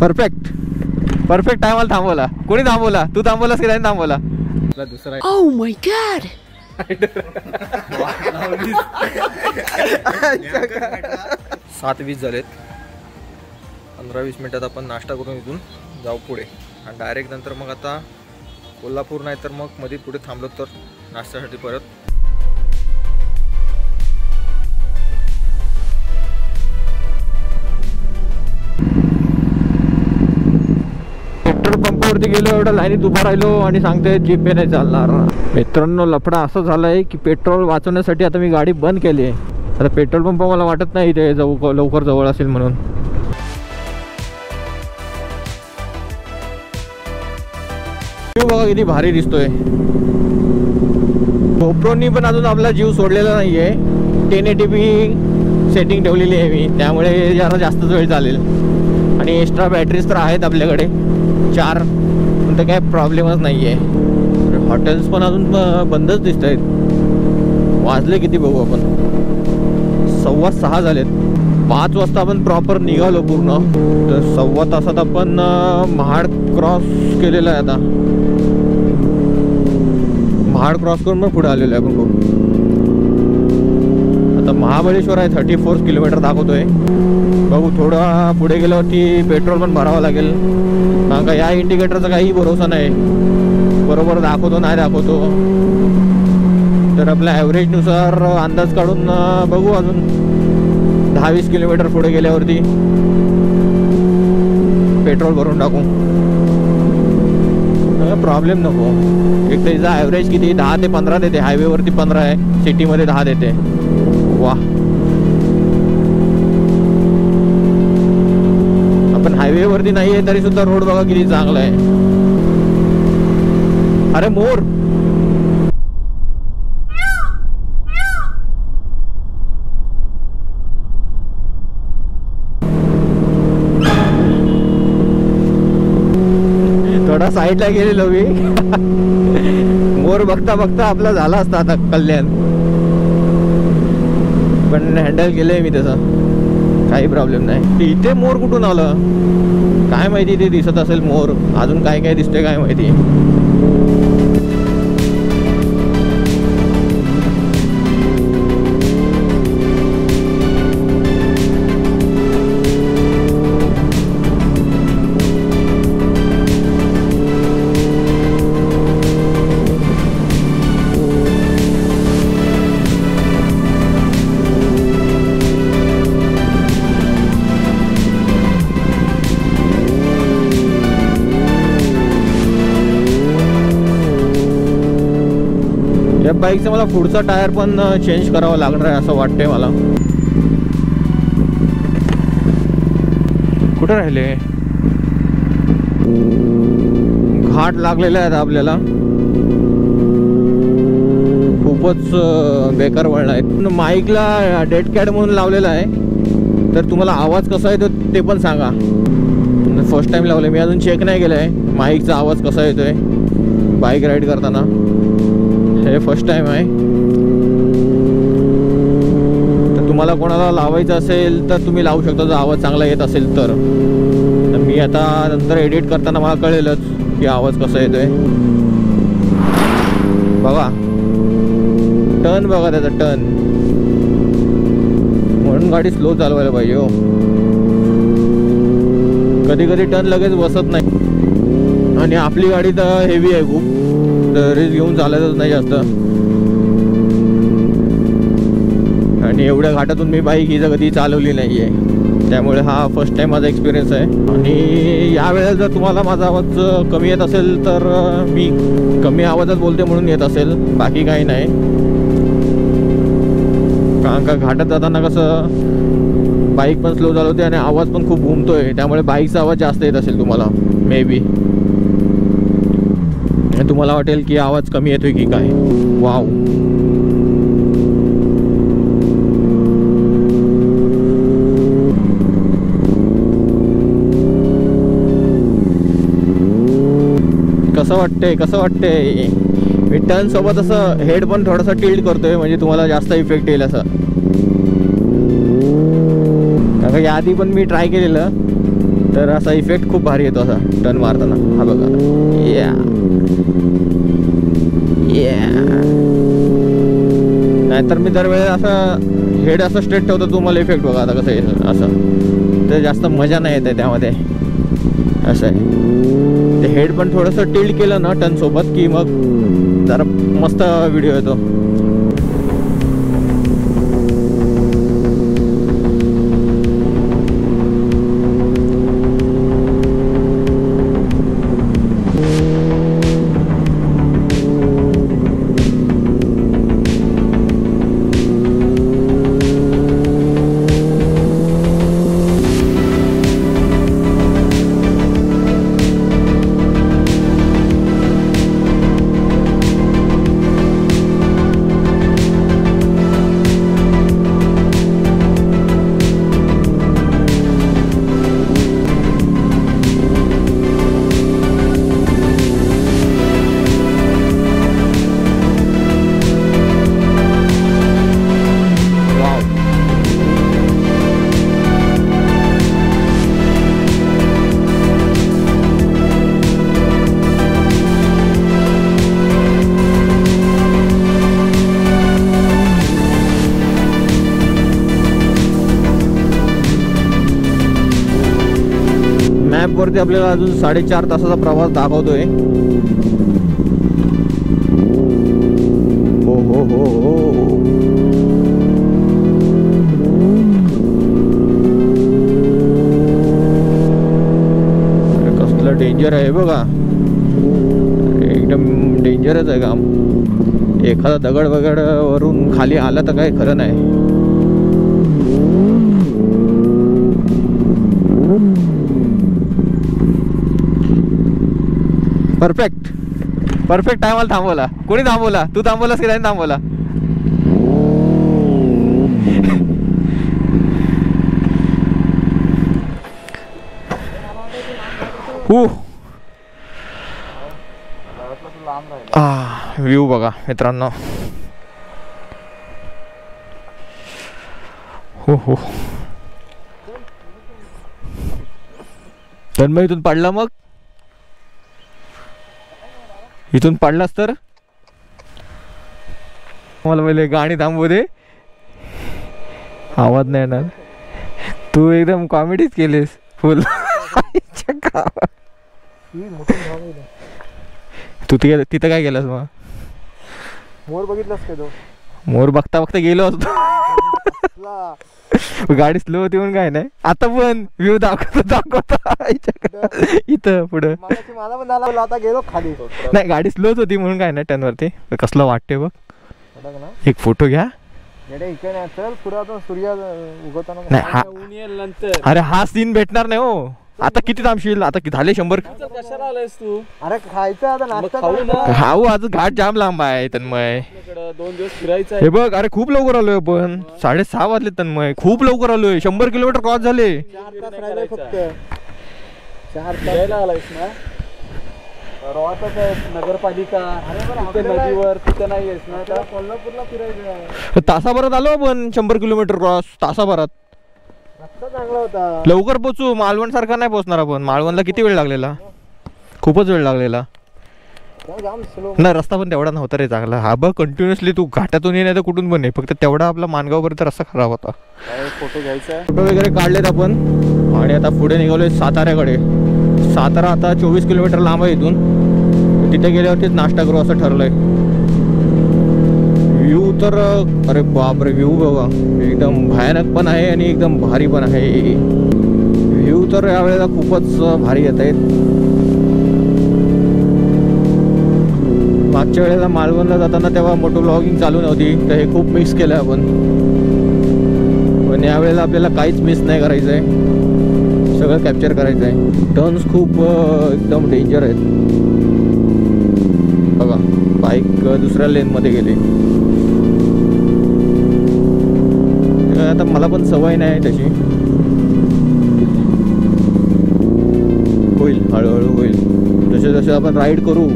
Perfect perfect टायमाला थांबवला. कोणी थांबवला? तू थांबवलास की नाही थांबवला? दुसरा Oh my god. 7:20 झालेत. 15-20 मिनिटात आपण नाश्ता करून इथून जाऊ पुढे आणि डायरेक्ट नंतर मग आता कोल्हापूर नाही तर मग मध्ये पुढे थांबलो तर नाश्त्यासाठी परत. पेट्रोल पंपावरती गेलो, एवढं लाईनीत उभा राहिलो आणि सांगते जीपे नाही चालणार. मित्रांनो लफडा असं झालाय की पेट्रोल वाचवण्यासाठी आता मी गाडी बंद केली आहे. आता पेट्रोल पंप मला वाटत नाही ते लवकर जवळ असेल म्हणून. बघा किती भारी दिसतोय. गोप्रोनी पण अजून आपला जीव सोडलेला नाहीये. 1080p सेटिंग ठेवलेली आहे मी, त्यामुळे जरा जास्तच वेळ चालेल. आणि एक्स्ट्रा बॅटरीज तर आहेत आपल्याकडे 4, पण तर काय प्रॉब्लेमच नाहीये. हॉटेल्स पण अजून बंदच दिसत आहेत. वाजले किती बघू आपण? 6:15 झालेत. 5 वाजता आपण प्रॉपर निघालो पूर्ण. तर 1.25 तासात आपण महाड क्रॉस केलेला आहे. आता महाड क्रॉस करून मग पुढे आलेलो आहे आपण खूप. आता महाबळेश्वर आहे 34 किलोमीटर दाखवतोय. बघू थोडा पुढे गेल्यावरती पेट्रोल पण भरावं लागेल, कारण का या इंडिकेटरचा काही भरोसा नाही, बरोबर दाखवतो नाही दाखवतो. तर आपल्या ॲव्हरेजनुसार अंदाज काढून बघू अजून 10-20 किलोमीटर पुढे गेल्यावरती पेट्रोल भरून टाकू. प्रॉब्लेम नको. एक तर हिचा ॲव्हरेज किती 10 ते 15 देते. हायवेवरती 15 आहे, सिटीमध्ये 10 देते. वा, आपण हायवेवरती नाही आहे तरी सुद्धा रोड बघा किती चांगला आहे. अरे मोर, थोडा साईडला गेलेलो मी. मोर बघता बघता आपला झाला असता आता कल्याण, पण हँडल केलंय मी तसं, काही प्रॉब्लेम नाही. इथे मोर कुठून आलं काय माहिती. ते दिसत असेल मोर, अजून काय काय दिसतंय काय माहिती. या बाईकचा मला पुढचा टायर पण चेंज करावा लागणार आहे असं वाटतंय मला. कुठे राहिले? घाट लागलेले आहेत आपल्याला, खूपच बेकार वळण आहेत. माईकला डेड कॅट म्हणून लावलेला आहे, तर तुम्हाला आवाज कसा येतो ते पण सांगा. फर्स्ट टाइम लावले मी, अजून चेक नाही केलं आहे माईकचा आवाज कसा येतोय बाईक राईड करताना. हे फर्स्ट टाइम आहे. तर तुम्हाला कोणाला लावायचं असेल तर तुम्ही लावू शकता जर आवाज चांगला येत असेल तर. मी आता नंतर एडिट करताना मला कळेलच की आवाज कसा येतोय. बघा टर्न बघा त्याचा टर्न, म्हणून गाडी स्लो चालवायला पाहिजे हो. कधी कधी टर्न लगेच बसत नाही. आणि आपली गाडी तर हेवी आहे खूप, तर रिस्क घेऊन चालायचंच नाही जास्त. आणि एवढ्या घाटातून मी बाईक ही कधी चालवली नाही आहे, त्यामुळे हा फर्स्ट टाइम माझा एक्सपिरियन्स आहे. आणि यावेळेला जर तुम्हाला माझा आवाज कमी येत असेल तर मी कमी आवाजात बोलते म्हणून येत असेल, बाकी काही नाही. कारण का घाटात जाताना कसं बाईक पण स्लो चालवते आणि आवाज पण खूप घुमतोय, त्यामुळे बाईकचा आवाज जास्त येत असेल तुम्हाला मे बी. तुम्हाला वाटेल की आवाज कमी येतोय की काय. वाव, कसं वाटतंय कसं वाटतंय. मी टर्न सोबत असं हेड पण थोडासा टिल्ट करतोय म्हणजे तुम्हाला जास्त इफेक्ट येईल असं. याआधी पण मी ट्राय केलेलं, तर असा इफेक्ट खूप भारी येतो असा टर्न मारताना. हा बघा, या नाहीतर मी दरवेळेस असं हेड असं स्ट्रेट ठेवतो, तुम्हाला इफेक्ट बघा आता कसं येईल असं, तर जास्त मजा नाही येते त्यामध्ये. असं आहे, ते हेड पण थोडंसं टिल्ट केलं ना टर्न सोबत की मग जरा मस्त व्हिडिओ येतो. मॅपवरती आपल्याला अजून 4.5 तासाचा प्रवास दाखवतोय. हो हो हो हो, अरे कसलं डेंजर आहे बघा, एकदम डेंजरच आहे काम. एखादा दगड वगैरे वरून खाली आला तर काही खरं नाही. परफेक्ट परफेक्ट टायमाला थांबवला. कोणी थांबवला? तू थांबवलास की नाही थांबवला? व्ह्यू बघा मित्रांनो. हो हो, तन्मय इथून पडला, मग इथून पडलास तर मला पहिले गाणी थांबवू दे, आवाज नाही येणार. तू एकदम कॉमेडीच केलीस फुल. तू तिथं काय केलंस मग? मोर बघितलास का? तो मोर बघता बघता गेलो असतो. गाडी स्लो होती म्हणून काय नाही. आता पण व्ह्यू दाखवता इथं पुढं. मला पण झाला, आता गेलो खाली. नाही, गाडी स्लोच होती म्हणून काय नाही. टर्न वरती कसलं वाटते बघ. एक फोटो घ्या. चल पुढे सूर्य उगवताना नाही हा, अरे हा सीन भेटणार नाही हो. आता किती थांबशील? आता झाले 100. कशाला आलायस तू? अरे खायचं आता, नाश्ता खाऊ. आज घाट जाम लांब आहे तन्मय. 2 दिवस फिरायचं. हे बघ, अरे खूप लवकर आलोय आपण. 6:30 वाजले तन्मय. खूप लवकर आलोय. 100 किलोमीटर क्रॉस झाले. 4 तास राहिले फक्त. 4 तास आलायस ना? रोहातच आहे नगरपालिका. तिथे नदीवर तिथे नाही आहेस ना? कोल्हापूरला फिरायचं. तासाभरात आलो आपण 100 किलोमीटर क्रॉस. तासाभरात. रस्ता चांगला होता. लवकर पोचू. मालवण सारखा नाही पोचणार आपण. मालवणला किती वेळ लागलेला? खूपच वेळ लागलेला. नाही, रस्ता पण तेवढा नव्हता रे चांगला. हा बघ, कंटिन्युअसली तू घाटातून ये नाही तर कुठून पण ये. फक्त तेवढा आपला मानगावपर्यंत रस्ता खराब होता. फोटो घ्यायचा. फोटो वगैरे काढलेत आपण आणि आता पुढे निघालोय साताऱ्याकडे. सातारा आता 24 किलोमीटर लांब आहे इथून. तिथे गेल्यावरतीच नाश्ता करू असं ठरलंय. व्ह्यू तर अरे बापरे, व्ह्यू बघा एकदम भयानक पण आहे आणि एकदम भारी पण आहे. व्ह्यू तर यावेळेला खूपच भारी येत आहेत. मागच्या वेळेला मालवणला जाताना तेव्हा मोटो व्लॉगिंग चालू नव्हती, तर हे खूप मिस केलं आपण. पण यावेळेला आपल्याला काहीच मिस नाही करायचं आहे, सगळं कॅप्चर करायचं आहे. टर्न्स खूप एकदम डेंजर आहेत बघा. बाईक दुसऱ्या लेनमध्ये गेली. आता मला पण सवय नाही तशी. होईल, हळूहळू होईल. जसे जसे आपण राईड करू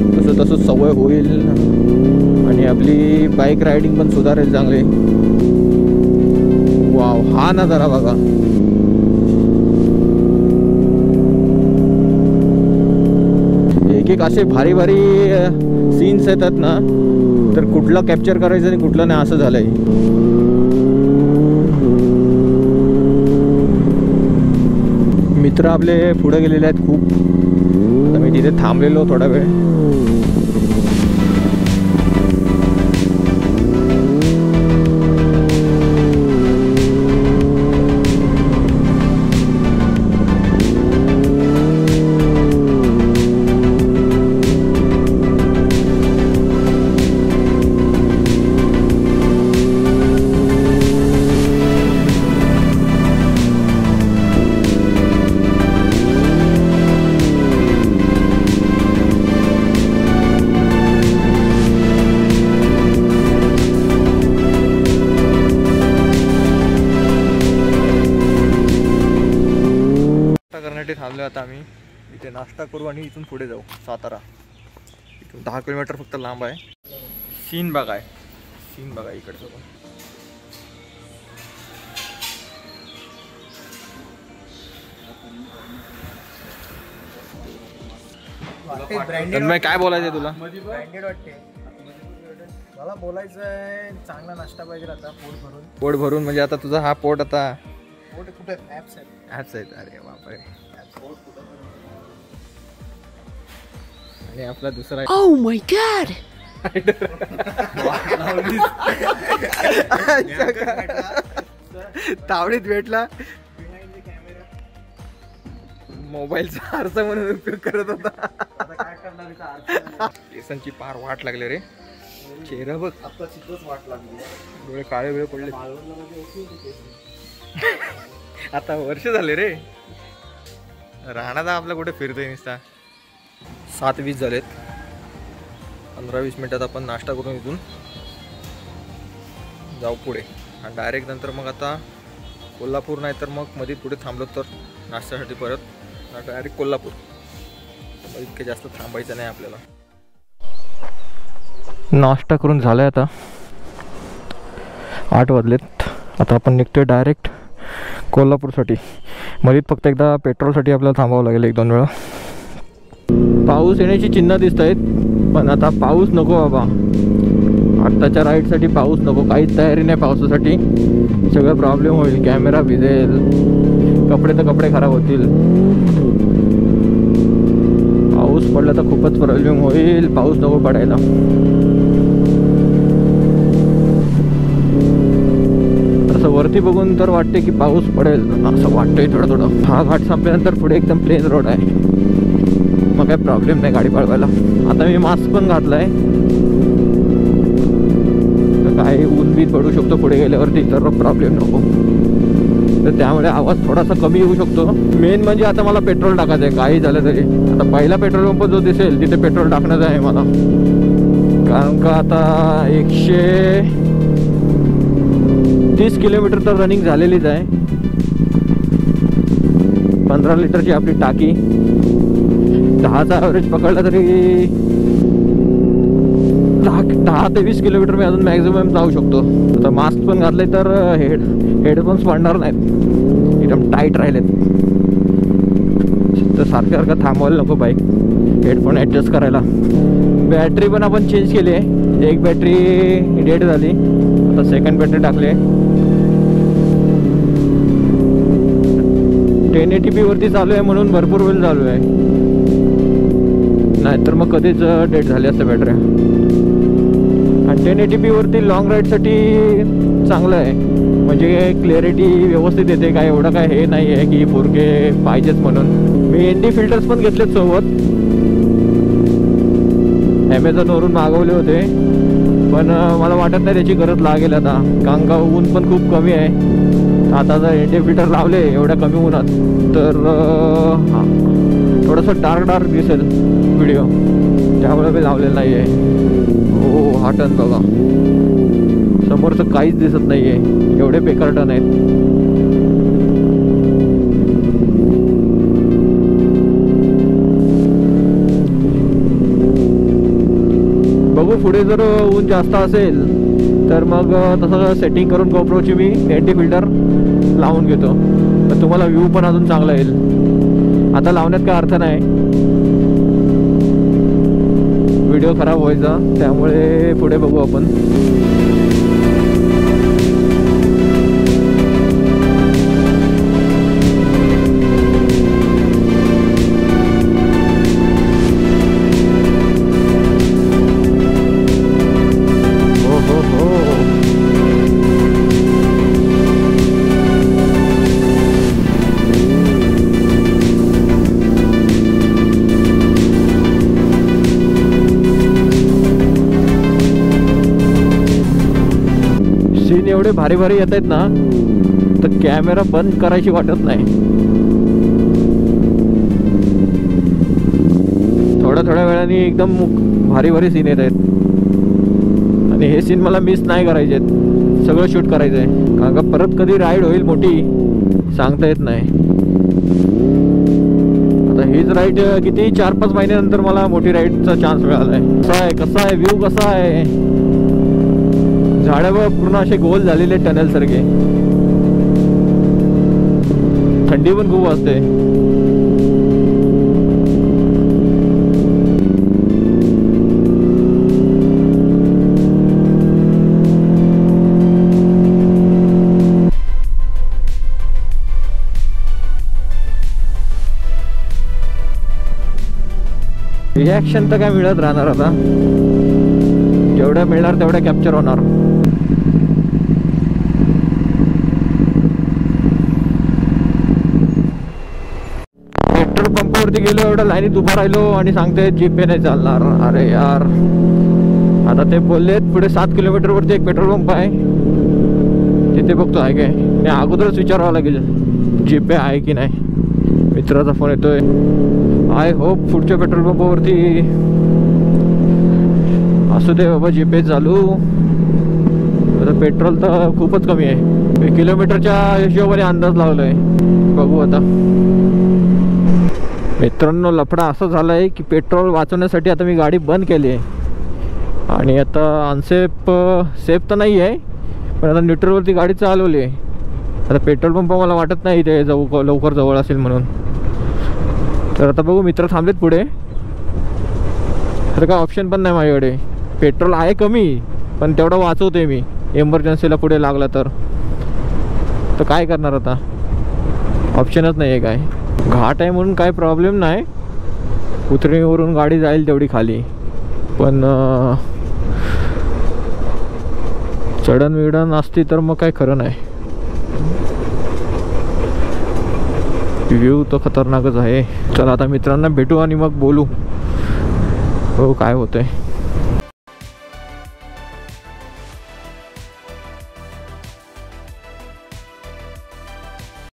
तसं तसं सवय होईल आणि आपली बाईक रायडिंग पण सुधारेल चांगले. वाव, हा नजारा बघा. एक एक असे भारी भारी सीन्स येतात ना, तर कुठलं कॅप्चर करायचं आणि कुठलं नाही असं झालंय. मित्र आपले पुढे गेलेले आहेत खूप. आता मी तिथे थांबलेलो थोडा वेळ. करण्यासाठी थांबलो आता आम्ही. इथे नाश्ता करू आणि इथून पुढे जाऊ सातारा. इथून 10 किलोमीटर फक्त लांब आहे. सीन बघा आहे, सीन बघा इकडचं पण. काय बोलायचंय तुला? ब्रँडेड वाटते मला. बोलायचं आहे चांगला नाश्ता पाहिजे आता पोट भरून. पोट भरून म्हणजे आता तुझा हा पोट आता पोट कुठे ॲप्स आहेत. ॲप्स आहेत. अरे बापरे. आणि आपला दुसरा Oh my god! तावडीत भेटला. मोबाईलचा आरसा म्हणून उपयोग करत होता. काय करणार. केसांची पार वाट लागले रे. चेहरा बघ आता चित्रच वाट लागली. डोळे काळे वेळ पडले. आता वर्ष झाले रे. राहण्याचा आपला कुठे फिरतोय नुसता. 7:20 झालेत. 15-20 मिनिटात आपण नाश्ता करून इथून जाऊ पुढे. आणि डायरेक्ट नंतर मग आता कोल्हापूर नाही तर मग मध्ये पुढे थांबलो तर नाश्त्यासाठी परत डायरेक्ट कोल्हापूर. इतके जास्त थांबायचं नाही आपल्याला. नाश्ता करून झालाय आता. 8 वाजलेत. आता आपण निघतोय डायरेक्ट कोल्हापूरसाठी. मध्ये फक्त एकदा पेट्रोलसाठी आपल्याला थांबावं लागेल 1-2 वेळा. पाऊस येण्याची चिन्ह दिसत आहेत, पण आता पाऊस नको बाबा. आत्ताच्या राईडसाठी पाऊस नको. काहीच तयारी नाही पावसासाठी. सगळं प्रॉब्लेम होईल. कॅमेरा भिजेल, कपडे तर कपडे खराब होतील. पाऊस पडला तर खूपच प्रॉब्लेम होईल. पाऊस नको पडायला. असं वरती बघून तर वाटते की पाऊस पडेल असं वाटतंय थोडं थोडं. हा घाट संपल्यानंतर पुढे एकदम प्लेन रोड आहे, मग काही प्रॉब्लेम नाही गाडी पळवायला. आता मी मास्क पण घातलाय. काय ऊन बीन पडू शकतो पुढे गेल्यावरती, तर प्रॉब्लेम नको. तर त्यामुळे आवाज थोडासा कमी येऊ शकतो. मेन म्हणजे आता मला पेट्रोल टाकायचं आहे काही झालं तरी. आता पहिला पेट्रोल पंप जो दिसेल तिथे पेट्रोल टाकण्याचं आहे मला. कारण का आता 130 किलोमीटर तर रनिंग झालेलीच आहे. 15 लिटरची आपली टाकी. 10चा ॲव्हरेज पकडला तरी 10 ते 20 किलोमीटर मी अजून मॅक्झिमम जाऊ शकतो. आता मास्क पण घातले तर हेडफोन्स पडणार नाहीत, एकदम टाईट राहिलेत. तर सारखं थांबवायला नको बाईक. हेडफोन ॲडजस्ट करायला. बॅटरी पण आपण चेंज केली आहे. एक बॅटरी डेड झाली, आता सेकंड बॅटरी टाकली. 1080p वरती चालू आहे म्हणून भरपूर वेळ चालू आहे, नाहीतर मग कधीच डेड झाली असते बॅटरी. आणि 1080p वरती लॉंग राईडसाठी चांगलं आहे, म्हणजे क्लॅरिटी व्यवस्थित येते. काय एवढं काय हे नाही आहे की 4K पाहिजेच म्हणून. मी ND फिल्टर्स पण घेतलेत सोबत. ॲमेझॉनवरून मागवले होते, पण मला वाटत नाही त्याची गरज लागेल आता, कारण का ऊन पण खूप कमी आहे. आता जर ND फिल्टर लावले एवढ्या कमी उन्हात तर थोडंसं डार्क दिसेल व्हिडिओ, त्यामुळे मी लावलेलं नाही आहे. हो, हा टन बघा, समोरचं काहीच दिसत नाही आहे, एवढे बेकार टन आहेत. बघू पुढे जर ऊन जास्त असेल तर मग तसं सेटिंग करून GoProची मी ND फिल्टर लावून घेतो, तर तुम्हाला व्ह्यू पण अजून चांगला येईल. आता लावण्यात काय अर्थ नाही. व्हिडिओ खराब व्हायचा, त्यामुळे पुढे बघू आपण. सीन एवढे भारी भारी येत आहेत ना, तर कॅमेरा बंद करायची वाटत नाही. थोड्या थोड्या वेळाने एकदम भारी भारी सीन येत आहेत, आणि हे सीन मला मिस नाही करायचे आहेत, सगळं शूट करायचं आहे. कारण का परत कधी राईड होईल मोठी सांगता येत नाही. आता हीच राईड किती 4-5 महिन्यानंतर मला मोठी राईडचा चान्स मिळाला आहे. कसा आहे व्ह्यू, कसा आहे, झाडं पूर्ण असे गोल झालेले टनेल सारखे. थंडी पण खूप असते. रिॲक्शन तर काय मिळत राहणार, आता जेवढ्या मिळणार तेवढ्या कॅप्चर होणार. पेट्रोल पंपावरती गेलो, एवढ्या लाईनीत उभा राहिलो आणि सांगते जीपे नाही चालणार. अरे यार, आता ते बोललेत पुढे 7 किलोमीटर वरती एक पेट्रोल पंप आहे, तिथे बघतो आहे काय. नाही, अगोदरच विचारावं लागेल जीपे आहे की नाही. मित्राचा फोन येतोय. आय होप पुढच्या पेट्रोल पंपावरती असू दे बाबा जीपे चालू. आता पेट्रोल तर खूपच कमी आहे. किलोमीटरच्या हिशोबाने अंदाज लावलाय, बघू आता. मित्रांनो, लफडा असं झाला आहे की पेट्रोल वाचवण्यासाठी आता मी गाडी बंद केली आहे, आणि आता अनसेफ सेफ तर नाही आहे, पण आता न्यूट्रलवरती गाडी चालवली आहे. आता पेट्रोल पंप मला वाटत नाही ते लवकर जवळ असेल म्हणून. तर आता बघू, मित्र थांबलेत पुढे. तर काय ऑप्शन पण नाही माझ्याकडे. पेट्रोल आहे कमी, पण तेवढं वाचवते मी एमर्जन्सीला पुढे लागला तर काय करणार आता, ऑप्शनच नाही आहे काय. घाट आहे म्हणून काय प्रॉब्लेम नाही, उतरणीवरून गाडी जाईल तेवढी खाली, पण चढण विडण असती तर मग काय खरं नाही. व्ह्यू तर खतरनाकच आहे. चला आता मित्रांना भेटू आणि मग बोलू हो काय होतंय.